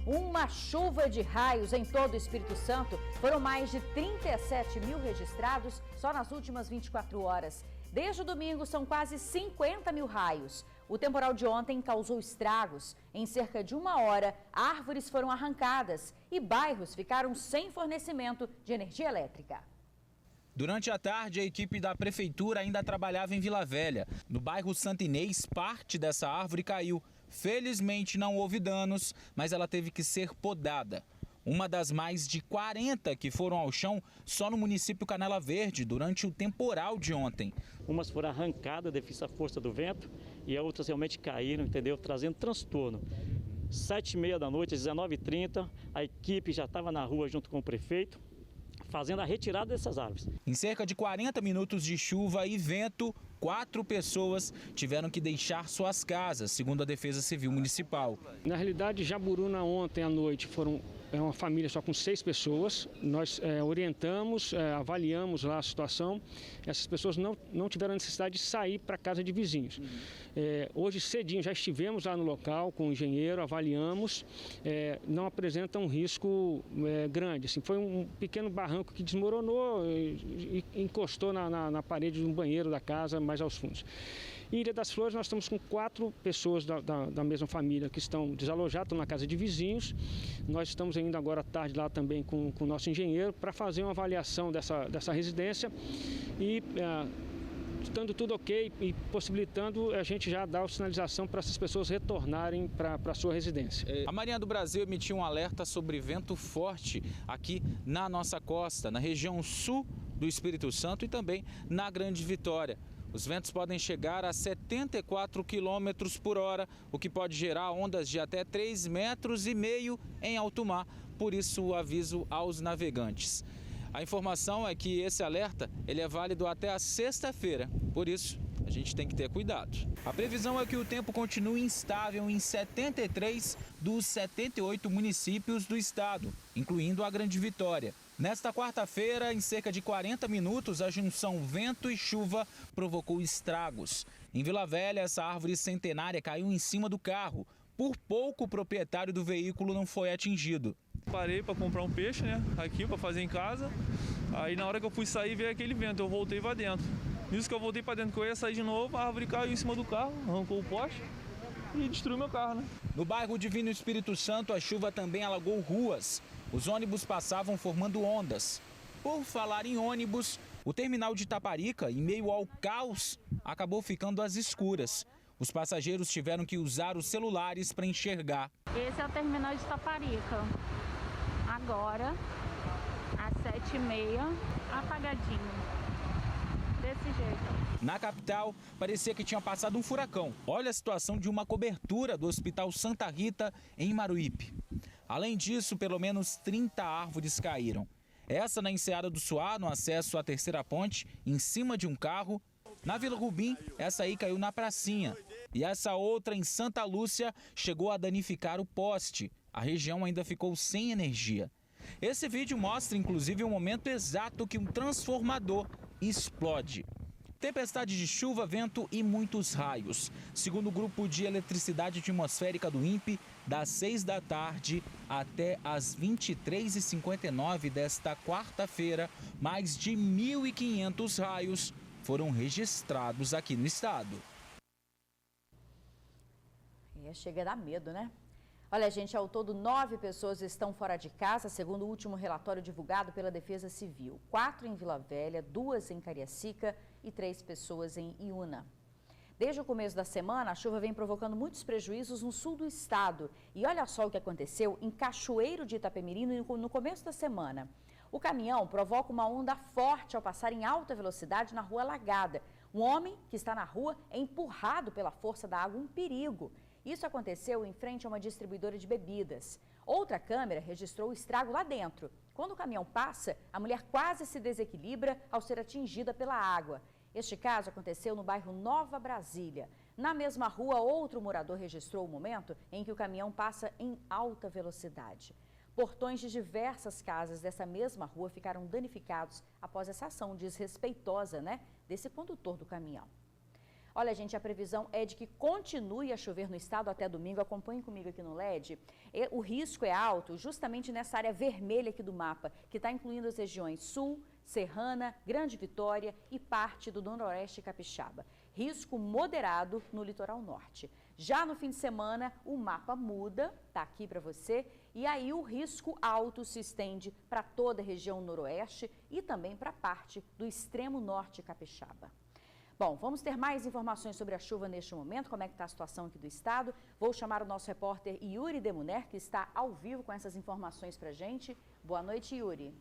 Uma chuva de raios em todo o Espírito Santo. Foram mais de 37 mil registrados só nas últimas 24 horas. Desde o domingo, são quase 50 mil raios. O temporal de ontem causou estragos. Em cerca de uma hora, árvores foram arrancadas e bairros ficaram sem fornecimento de energia elétrica. Durante a tarde, a equipe da prefeitura ainda trabalhava em Vila Velha. No bairro Santo Inês, parte dessa árvore caiu. Felizmente não houve danos, mas ela teve que ser podada. Uma das mais de 40 que foram ao chão só no município Canela Verde durante o temporal de ontem. Umas foram arrancadas devido à força do vento e as outras realmente caíram, entendeu? Trazendo transtorno. 7h30 da noite, às 19h30, a equipe já estava na rua junto com o prefeito, fazendo a retirada dessas árvores. Em cerca de 40 minutos de chuva e vento, 4 pessoas tiveram que deixar suas casas, segundo a Defesa Civil Municipal. Na realidade, Jaburuna ontem à noite é uma família só com 6 pessoas. Nós orientamos, avaliamos lá a situação. Essas pessoas não tiveram necessidade de sair para casa de vizinhos. Hoje cedinho já estivemos lá no local com o engenheiro, avaliamos, não apresenta um risco grande. Assim, foi um pequeno barranco que desmoronou e encostou na parede de um banheiro da casa, mais aos fundos. Em Ilha das Flores, nós estamos com 4 pessoas da mesma família que estão desalojadas, estão na casa de vizinhos. Nós estamos ainda agora à tarde lá também com o nosso engenheiro para fazer uma avaliação dessa residência e, estando tudo ok e possibilitando, a gente já dá a sinalização para essas pessoas retornarem para a sua residência. A Marinha do Brasil emitiu um alerta sobre vento forte aqui na nossa costa, na região sul do Espírito Santo e também na Grande Vitória. Os ventos podem chegar a 74 km por hora, o que pode gerar ondas de até 3,5 metros em alto mar, por isso o aviso aos navegantes. A informação é que esse alerta ele é válido até a sexta-feira, por isso a gente tem que ter cuidado. A previsão é que o tempo continue instável em 73 dos 78 municípios do estado, incluindo a Grande Vitória. Nesta quarta-feira, em cerca de 40 minutos, a junção vento e chuva provocou estragos. Em Vila Velha, essa árvore centenária caiu em cima do carro. Por pouco, o proprietário do veículo não foi atingido. Parei para comprar um peixe, aqui para fazer em casa. Aí na hora que eu fui sair, veio aquele vento, eu voltei para dentro. Nisso que eu voltei para dentro, que eu ia sair de novo, a árvore caiu em cima do carro, arrancou o poste e destruiu meu carro, No bairro Divino Espírito Santo, a chuva também alagou ruas. Os ônibus passavam formando ondas. Por falar em ônibus, o terminal de Itaparica, em meio ao caos, acabou ficando às escuras. Os passageiros tiveram que usar os celulares para enxergar. Esse é o terminal de Itaparica. Agora, às 7h30, apagadinho. Desse jeito. Na capital, parecia que tinha passado um furacão. Olha a situação de uma cobertura do Hospital Santa Rita, em Maruípe. Além disso, pelo menos 30 árvores caíram. Essa na Enseada do Suá, no acesso à terceira ponte, em cima de um carro. Na Vila Rubim, essa aí caiu na pracinha. E essa outra, em Santa Lúcia, chegou a danificar o poste. A região ainda ficou sem energia. Esse vídeo mostra, inclusive, o momento exato que um transformador explode. Tempestade de chuva, vento e muitos raios. Segundo o Grupo de Eletricidade Atmosférica do INPE, das 6 da tarde até as 23h59 desta quarta-feira, mais de 1.500 raios foram registrados aqui no estado. Chega a dar medo, né? Olha, gente, ao todo 9 pessoas estão fora de casa, segundo o último relatório divulgado pela Defesa Civil. 4 em Vila Velha, 2 em Cariacica e 3 pessoas em Iuna. Desde o começo da semana, a chuva vem provocando muitos prejuízos no sul do estado. E olha só o que aconteceu em Cachoeiro de Itapemirim no começo da semana. O caminhão provoca uma onda forte ao passar em alta velocidade na rua alagada. Um homem que está na rua é empurrado pela força da água, um perigo. Isso aconteceu em frente a uma distribuidora de bebidas. Outra câmera registrou o estrago lá dentro. Quando o caminhão passa, a mulher quase se desequilibra ao ser atingida pela água. Este caso aconteceu no bairro Nova Brasília. Na mesma rua, outro morador registrou o momento em que o caminhão passa em alta velocidade. Portões de diversas casas dessa mesma rua ficaram danificados após essa ação desrespeitosa, desse condutor do caminhão. Olha, gente, a previsão é de que continue a chover no estado até domingo. Acompanhe comigo aqui no LED. O risco é alto justamente nessa área vermelha aqui do mapa, que está incluindo as regiões Sul, Serrana, Grande Vitória e parte do Noroeste Capixaba. Risco moderado no litoral norte. Já no fim de semana, o mapa muda, tá aqui para você, e aí o risco alto se estende para toda a região noroeste e também para parte do extremo norte capixaba. Bom, vamos ter mais informações sobre a chuva neste momento, como é que está a situação aqui do estado. Vou chamar o nosso repórter Yuri Demuner, que está ao vivo com essas informações para a gente. Boa noite, Yuri.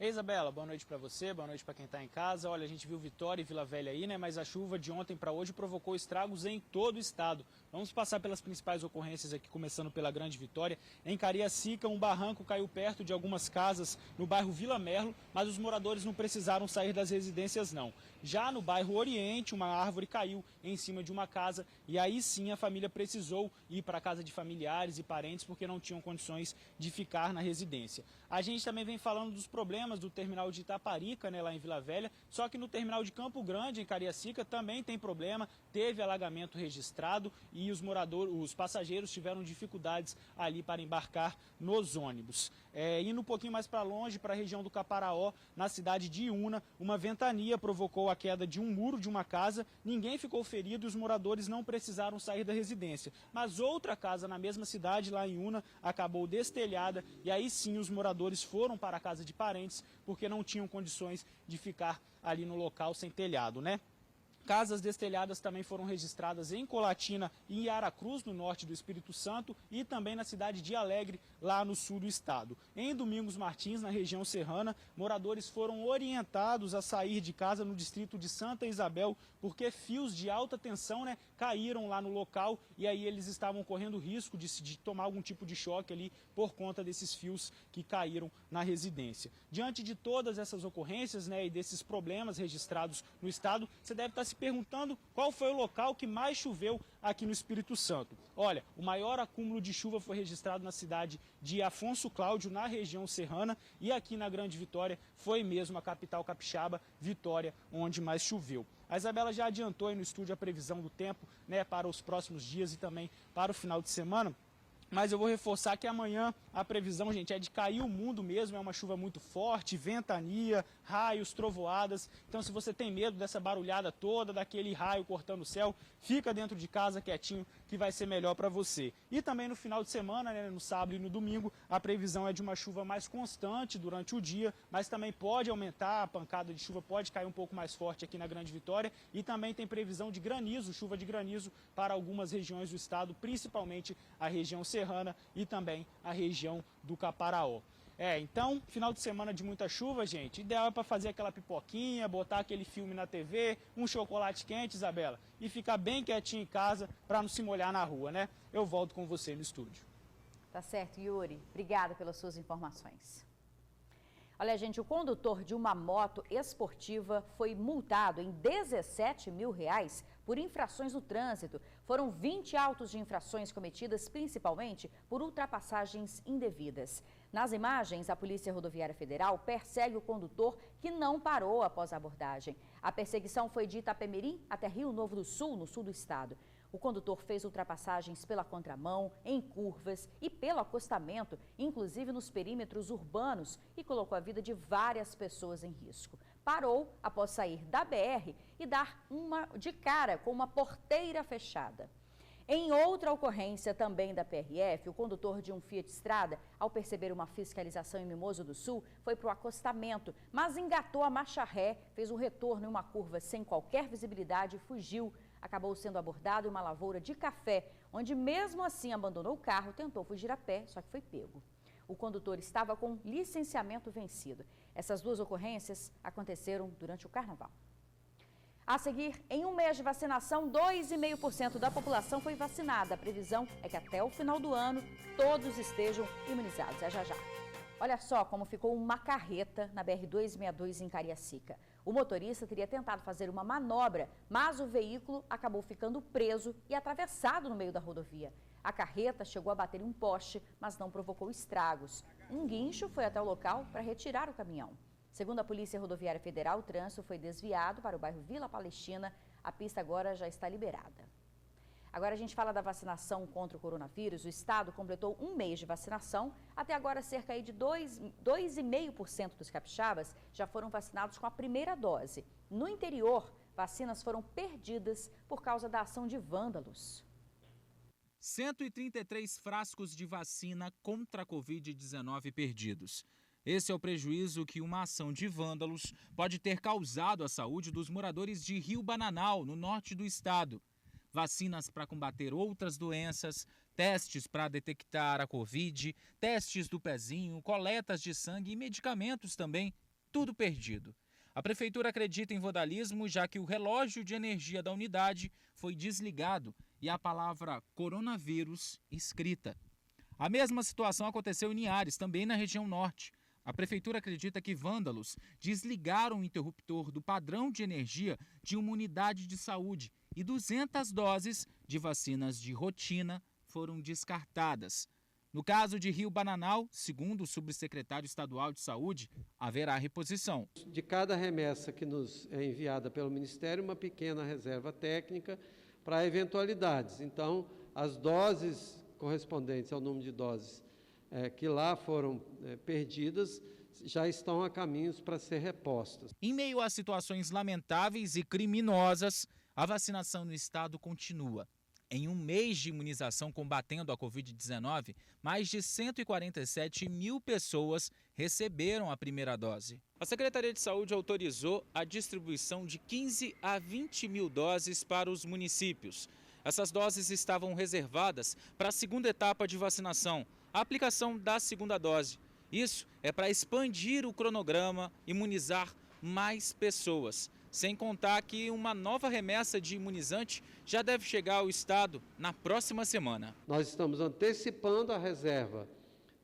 Ei, Isabela, boa noite para você, boa noite para quem está em casa. Olha, a gente viu Vitória e Vila Velha aí, né? Mas a chuva de ontem para hoje provocou estragos em todo o estado. Vamos passar pelas principais ocorrências aqui, começando pela Grande Vitória. Em Cariacica, um barranco caiu perto de algumas casas no bairro Vila Merlo, mas os moradores não precisaram sair das residências, não. Já no bairro Oriente, uma árvore caiu em cima de uma casa e aí sim a família precisou ir para a casa de familiares e parentes porque não tinham condições de ficar na residência. A gente também vem falando dos problemas do terminal de Itaparica, né, lá em Vila Velha, só que no terminal de Campo Grande, em Cariacica, também tem problema, teve alagamento registrado e os passageiros tiveram dificuldades ali para embarcar nos ônibus. Indo um pouquinho mais para longe, para a região do Caparaó, na cidade de Iuna, uma ventania provocou a queda de um muro de uma casa, ninguém ficou ferido e os moradores não precisaram sair da residência. Mas outra casa na mesma cidade, lá em Iuna, acabou destelhada e aí sim os moradores foram para a casa de parentes porque não tinham condições de ficar ali no local sem telhado, né? Casas destelhadas também foram registradas em Colatina e em Aracruz, no norte do Espírito Santo, e também na cidade de Alegre, lá no sul do estado. Em Domingos Martins, na região serrana, moradores foram orientados a sair de casa no distrito de Santa Isabel, porque fios de alta tensão, né, caíram lá no local e aí eles estavam correndo risco de tomar algum tipo de choque ali por conta desses fios que caíram na residência. Diante de todas essas ocorrências, né, e desses problemas registrados no estado, você deve estar se perguntando qual foi o local que mais choveu aqui no Espírito Santo. Olha, o maior acúmulo de chuva foi registrado na cidade de Afonso Cláudio, na região serrana, e aqui na Grande Vitória foi mesmo a capital capixaba, Vitória, onde mais choveu. A Isabela já adiantou aí no estúdio a previsão do tempo, né, para os próximos dias e também para o final de semana. Mas eu vou reforçar que amanhã a previsão, gente, é de cair o mundo mesmo, é uma chuva muito forte, ventania, raios, trovoadas. Então se você tem medo dessa barulhada toda, daquele raio cortando o céu, fica dentro de casa quietinho que vai ser melhor para você. E também no final de semana, né, no sábado e no domingo, a previsão é de uma chuva mais constante durante o dia, mas também pode aumentar, a pancada de chuva pode cair um pouco mais forte aqui na Grande Vitória e também tem previsão de granizo, chuva de granizo para algumas regiões do estado, principalmente a região serrana e também a região do Caparaó. Então, final de semana de muita chuva, gente, ideal é para fazer aquela pipoquinha, botar aquele filme na TV, um chocolate quente, Isabela, e ficar bem quietinho em casa para não se molhar na rua, né? Eu volto com você no estúdio. Tá certo, Yuri. Obrigada pelas suas informações. Olha, gente, o condutor de uma moto esportiva foi multado em R$17 mil por infrações no trânsito. Foram 20 autos de infrações cometidas principalmente por ultrapassagens indevidas. Nas imagens, a Polícia Rodoviária Federal persegue o condutor que não parou após a abordagem. A perseguição foi de Itapemirim até Rio Novo do Sul, no sul do estado. O condutor fez ultrapassagens pela contramão, em curvas e pelo acostamento, inclusive nos perímetros urbanos, e colocou a vida de várias pessoas em risco. Parou após sair da BR e dar uma de cara com uma porteira fechada. Em outra ocorrência também da PRF, o condutor de um Fiat Strada, ao perceber uma fiscalização em Mimoso do Sul, foi para o acostamento, mas engatou a marcha ré, fez um retorno em uma curva sem qualquer visibilidade e fugiu. Acabou sendo abordado em uma lavoura de café, onde mesmo assim abandonou o carro, tentou fugir a pé, só que foi pego. O condutor estava com licenciamento vencido. Essas duas ocorrências aconteceram durante o carnaval. A seguir, em um mês de vacinação, 2,5% da população foi vacinada. A previsão é que até o final do ano todos estejam imunizados. É já já. Olha só como ficou uma carreta na BR-262 em Cariacica. O motorista teria tentado fazer uma manobra, mas o veículo acabou ficando preso e atravessado no meio da rodovia. A carreta chegou a bater em um poste, mas não provocou estragos. Um guincho foi até o local para retirar o caminhão. Segundo a Polícia Rodoviária Federal, o trânsito foi desviado para o bairro Vila Palestina. A pista agora já está liberada. Agora a gente fala da vacinação contra o coronavírus. O estado completou um mês de vacinação. Até agora, cerca de 2,5% dos capixabas já foram vacinados com a primeira dose. No interior, vacinas foram perdidas por causa da ação de vândalos. 133 frascos de vacina contra a Covid-19 perdidos. Esse é o prejuízo que uma ação de vândalos pode ter causado à saúde dos moradores de Rio Bananal, no norte do estado. Vacinas para combater outras doenças, testes para detectar a Covid, testes do pezinho, coletas de sangue e medicamentos também, tudo perdido. A prefeitura acredita em vandalismo, já que o relógio de energia da unidade foi desligado e a palavra coronavírus escrita. A mesma situação aconteceu em Linhares, também na região norte. A prefeitura acredita que vândalos desligaram o interruptor do padrão de energia de uma unidade de saúde e 200 doses de vacinas de rotina foram descartadas. No caso de Rio Bananal, segundo o subsecretário estadual de saúde, haverá reposição. De cada remessa que nos é enviada pelo Ministério, uma pequena reserva técnica para eventualidades. Então, as doses correspondentes ao número de doses que lá foram perdidas, já estão a caminhos para ser repostas. Em meio a situações lamentáveis e criminosas, a vacinação no estado continua. Em um mês de imunização combatendo a Covid-19, mais de 147 mil pessoas receberam a primeira dose. A Secretaria de Saúde autorizou a distribuição de 15 a 20 mil doses para os municípios. Essas doses estavam reservadas para a segunda etapa de vacinação, a aplicação da segunda dose. Isso é para expandir o cronograma, imunizar mais pessoas. Sem contar que uma nova remessa de imunizante já deve chegar ao estado na próxima semana. Nós estamos antecipando a reserva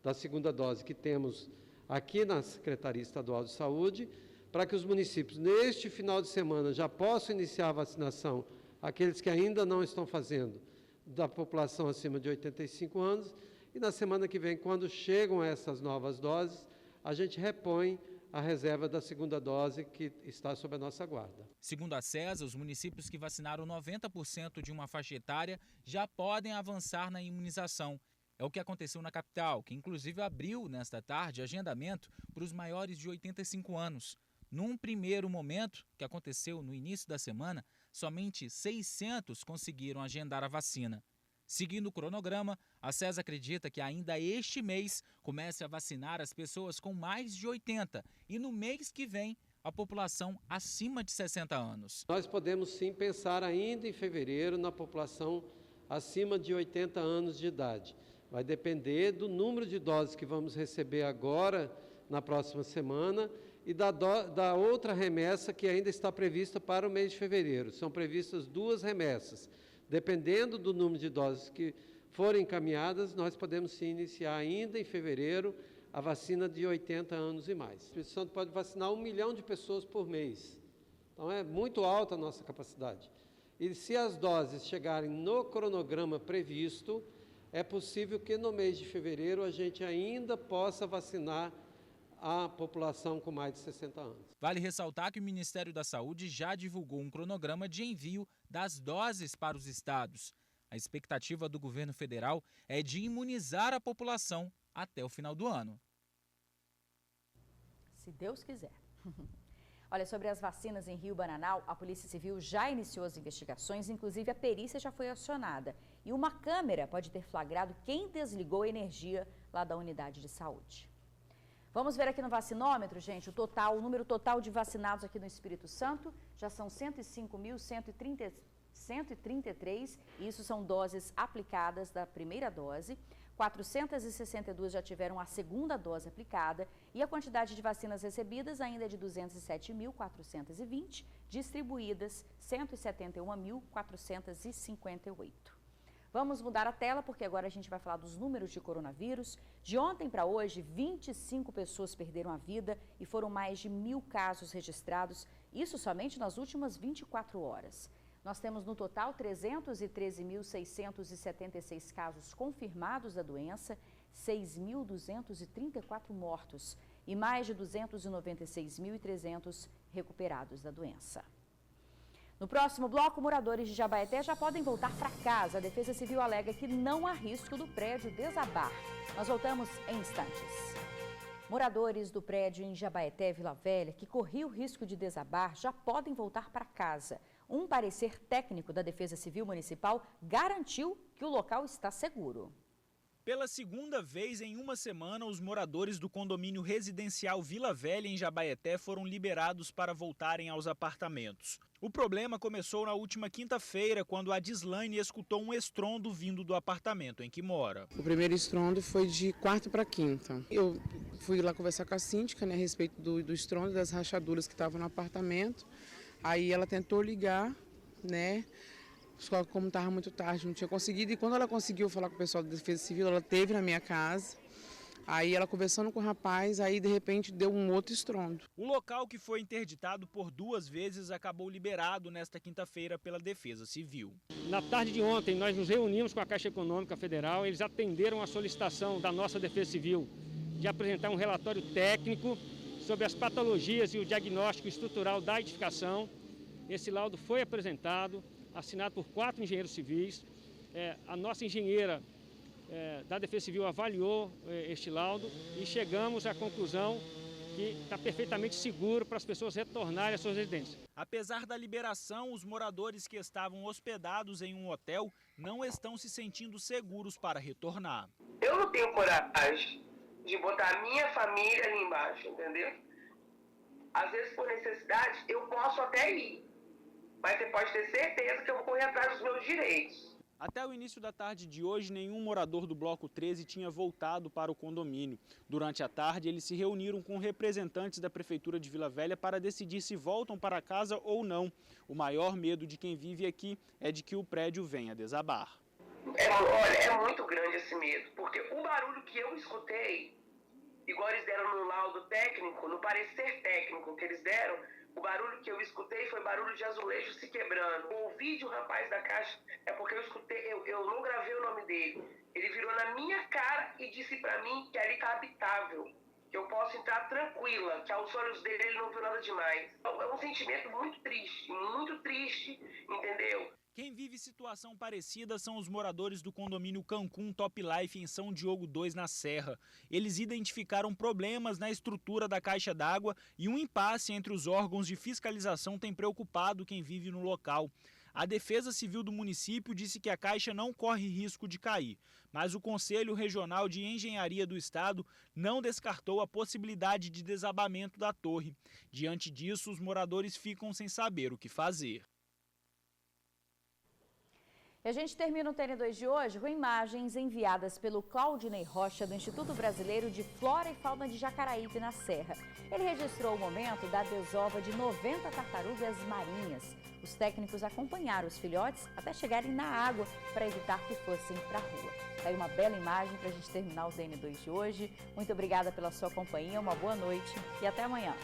da segunda dose que temos aqui na Secretaria Estadual de Saúde, para que os municípios, neste final de semana, já possam iniciar a vacinação, aqueles que ainda não estão fazendo, da população acima de 85 anos, e na semana que vem, quando chegam essas novas doses, a gente repõe a reserva da segunda dose que está sob a nossa guarda. Segundo a CESA, os municípios que vacinaram 90% de uma faixa etária já podem avançar na imunização. É o que aconteceu na capital, que inclusive abriu nesta tarde agendamento para os maiores de 85 anos. Num primeiro momento, que aconteceu no início da semana, somente 600 conseguiram agendar a vacina. Seguindo o cronograma, a CESA acredita que ainda este mês comece a vacinar as pessoas com mais de 80 e no mês que vem a população acima de 60 anos. Nós podemos sim pensar ainda em fevereiro na população acima de 80 anos de idade. Vai depender do número de doses que vamos receber agora na próxima semana e da outra remessa que ainda está prevista para o mês de fevereiro. São previstas 2 remessas. Dependendo do número de doses que forem encaminhadas, nós podemos sim iniciar ainda em fevereiro a vacina de 80 anos e mais. O Espírito Santo pode vacinar 1 milhão de pessoas por mês. Então é muito alta a nossa capacidade. E se as doses chegarem no cronograma previsto, é possível que no mês de fevereiro a gente ainda possa vacinar a população com mais de 60 anos. Vale ressaltar que o Ministério da Saúde já divulgou um cronograma de envio das doses para os estados. A expectativa do governo federal é de imunizar a população até o final do ano. Se Deus quiser. Olha, sobre as vacinas em Rio Bananal, a Polícia Civil já iniciou as investigações, inclusive a perícia já foi acionada. E uma câmera pode ter flagrado quem desligou a energia lá da unidade de saúde. Vamos ver aqui no vacinômetro, gente, o número total de vacinados aqui no Espírito Santo já são 105.133, e isso são doses aplicadas da primeira dose. 462 já tiveram a segunda dose aplicada e a quantidade de vacinas recebidas ainda é de 207.420, distribuídas 171.458. Vamos mudar a tela porque agora a gente vai falar dos números de coronavírus. De ontem para hoje, 25 pessoas perderam a vida e foram mais de 1.000 casos registrados, isso somente nas últimas 24 horas. Nós temos no total 313.676 casos confirmados da doença, 6.234 mortos. e mais de 296.300 recuperados da doença. No próximo bloco, moradores de Jabaeté já podem voltar para casa. A Defesa Civil alega que não há risco do prédio desabar. Nós voltamos em instantes. Moradores do prédio em Jabaeté, Vila Velha, que corria o risco de desabar, já podem voltar para casa. Um parecer técnico da Defesa Civil Municipal garantiu que o local está seguro. Pela segunda vez em uma semana, os moradores do condomínio residencial Vila Velha, em Jabaeté, foram liberados para voltarem aos apartamentos. O problema começou na última quinta-feira, quando a Dislaine escutou um estrondo vindo do apartamento em que mora. O primeiro estrondo foi de quarta para quinta. Eu fui lá conversar com a síndica, né, a respeito do estrondo, das rachaduras que estavam no apartamento. Aí ela tentou ligar, né? Só que como estava muito tarde, não tinha conseguido. E quando ela conseguiu falar com o pessoal da Defesa Civil, ela esteve na minha casa. Aí ela conversando com o rapaz, aí de repente deu um outro estrondo. O local, que foi interditado por 2 vezes, acabou liberado nesta quinta-feira pela Defesa Civil. Na tarde de ontem, nós nos reunimos com a Caixa Econômica Federal. Eles atenderam a solicitação da nossa Defesa Civil de apresentar um relatório técnico sobre as patologias e o diagnóstico estrutural da edificação. Esse laudo foi apresentado, assinado por 4 engenheiros civis. A nossa engenheira da Defesa Civil avaliou este laudo e chegamos à conclusão que está perfeitamente seguro para as pessoas retornarem às suas residências. Apesar da liberação, os moradores que estavam hospedados em um hotel não estão se sentindo seguros para retornar. Eu não tenho coragem de botar a minha família ali embaixo, entendeu? Às vezes, por necessidade, eu posso até ir. Mas você pode ter certeza que eu vou correr atrás dos meus direitos. Até o início da tarde de hoje, nenhum morador do Bloco 13 tinha voltado para o condomínio. Durante a tarde, eles se reuniram com representantes da Prefeitura de Vila Velha para decidir se voltam para casa ou não. O maior medo de quem vive aqui é de que o prédio venha desabar. É muito grande esse medo, porque o barulho que eu escutei, igual eles deram no laudo técnico, no parecer técnico que eles deram, o barulho que eu escutei foi barulho de azulejo se quebrando. O vídeo, rapaz da Caixa, é porque eu escutei, eu não gravei o nome dele. Ele virou na minha cara e disse pra mim que ali tá habitável, que eu posso entrar tranquila, que aos olhos dele ele não viu nada demais. É um sentimento muito triste, entendeu? Quem vive situação parecida são os moradores do condomínio Cancún Top Life em São Diogo 2, na Serra. Eles identificaram problemas na estrutura da caixa d'água e um impasse entre os órgãos de fiscalização tem preocupado quem vive no local. A Defesa Civil do município disse que a caixa não corre risco de cair, mas o Conselho Regional de Engenharia do Estado não descartou a possibilidade de desabamento da torre. Diante disso, os moradores ficam sem saber o que fazer. E a gente termina o TN2 de hoje com imagens enviadas pelo Claudinei Rocha, do Instituto Brasileiro de Flora e Fauna de Jacaraípe, na Serra. Ele registrou o momento da desova de 90 tartarugas marinhas. Os técnicos acompanharam os filhotes até chegarem na água para evitar que fossem para a rua. Tá aí uma bela imagem para a gente terminar o TN2 de hoje. Muito obrigada pela sua companhia, uma boa noite e até amanhã.